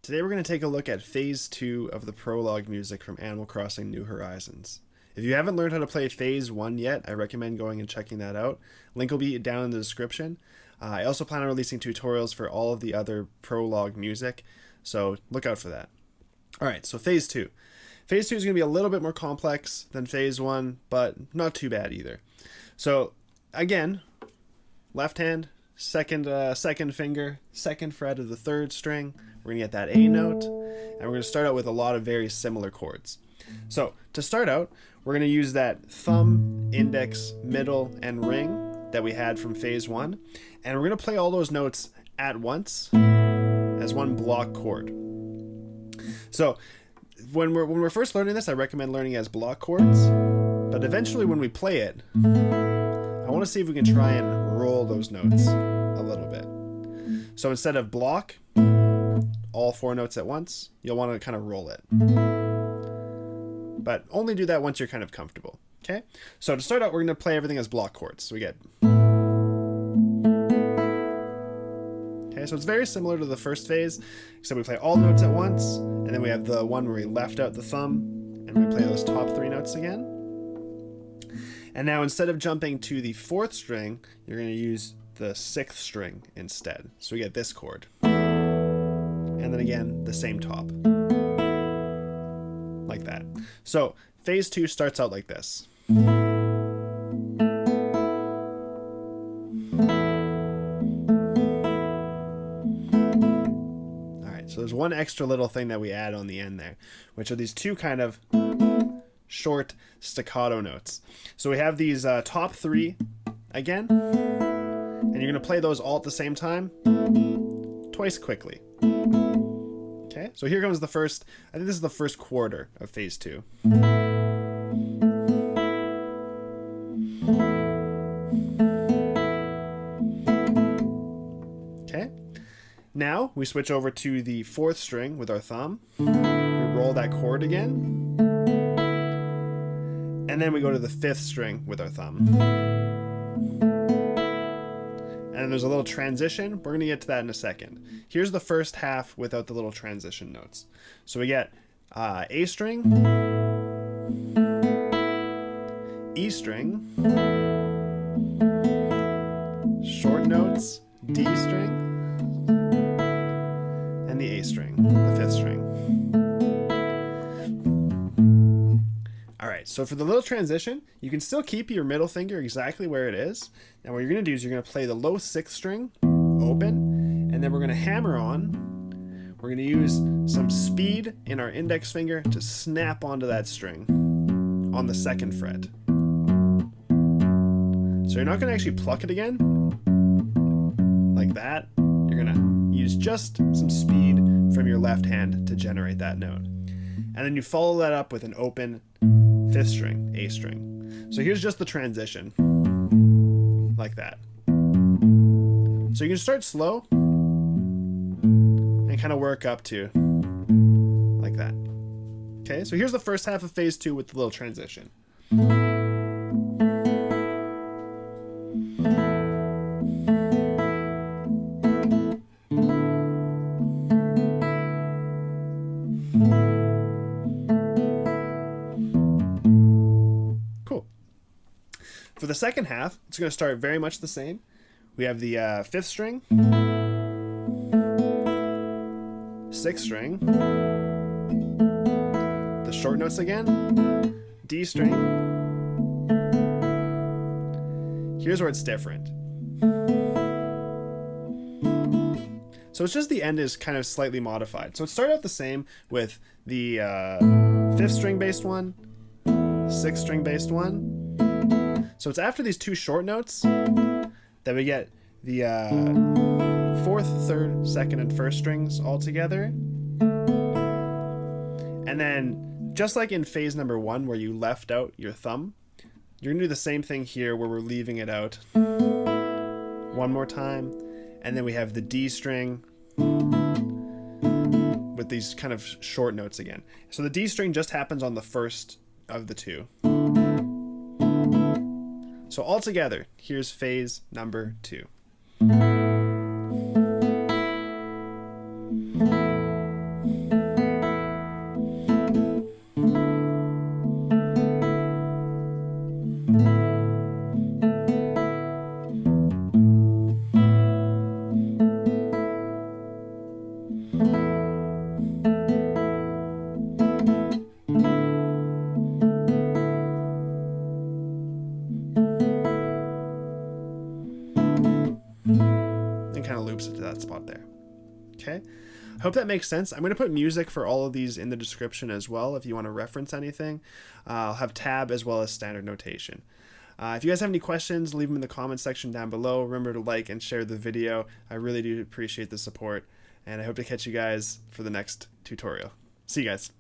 Today we're going to take a look at Phase 2 of the prologue music from Animal Crossing New Horizons. If you haven't learned how to play Phase 1 yet, I recommend going and checking that out. Link will be down in the description. I also plan on releasing tutorials for all of the other prologue music, so look out for that. Alright, so Phase 2. Phase 2 is going to be a little bit more complex than Phase 1, but not too bad either. So, again, left hand, second finger, second fret of the third string. We're going to get that A note, and we're going to start out with a lot of very similar chords. So, to start out, we're going to use that thumb, index, middle, and ring that we had from Phase 1, and we're going to play all those notes at once as one block chord. So, when we're first learning this, I recommend learning as block chords, but eventually when we play it, I want to see if we can try and roll those notes a little bit. So instead of block, all four notes at once, you'll want to kind of roll it. But only do that once you're kind of comfortable. Okay? So to start out, we're going to play everything as block chords. So we get... Okay, so it's very similar to the first phase, except we play all notes at once, and then we have the one where we left out the thumb, and we play those top three notes again. And now instead of jumping to the fourth string, you're going to use the sixth string instead. So we get this chord. And then again, the same top. Like that. So Phase 2 starts out like this. Alright, so there's one extra little thing that we add on the end there, which are these two kind of short staccato notes. So we have these top three again, and you're going to play those all at the same time, twice quickly. Okay, so here comes the first, I think this is the first quarter of Phase 2. Okay, now we switch over to the fourth string with our thumb. We roll that chord again. And then we go to the fifth string with our thumb. And then there's a little transition. We're going to get to that in a second. Here's the first half without the little transition notes. So we get A string, E string, short notes, D string, and the A string, the fifth string. Alright, so for the little transition, you can still keep your middle finger exactly where it is. Now what you're going to do is you're going to play the low sixth string, open, and then we're going to hammer on. We're going to use some speed in our index finger to snap onto that string on the second fret. So you're not going to actually pluck it again, like that. You're going to use just some speed from your left hand to generate that note. And then you follow that up with an open fifth string, A string. So here's just the transition, like that. So you can start slow and kind of work up to like that. Okay, so here's the first half of Phase 2 with the little transition. For the second half, it's going to start very much the same. We have the fifth string, sixth string, the short notes again, D string. Here's where it's different. So it's just the end is kind of slightly modified. So it started out the same with the fifth string based one, sixth string based one. So it's after these two short notes that we get the fourth, third, second, and first strings all together. And then, just like in phase number 1 where you left out your thumb, you're going to do the same thing here where we're leaving it out one more time. And then we have the D string with these kind of short notes again. So the D string just happens on the first of the two. So all together, here's phase number 2. kind of loops it to that spot there. Okay, I hope that makes sense. I'm going to put music for all of these in the description as well if you want to reference anything. I'll have tab as well as standard notation. If you guys have any questions, leave them in the comment section down below. Remember to like and share the video. I really do appreciate the support, and I hope to catch you guys for the next tutorial. See you guys.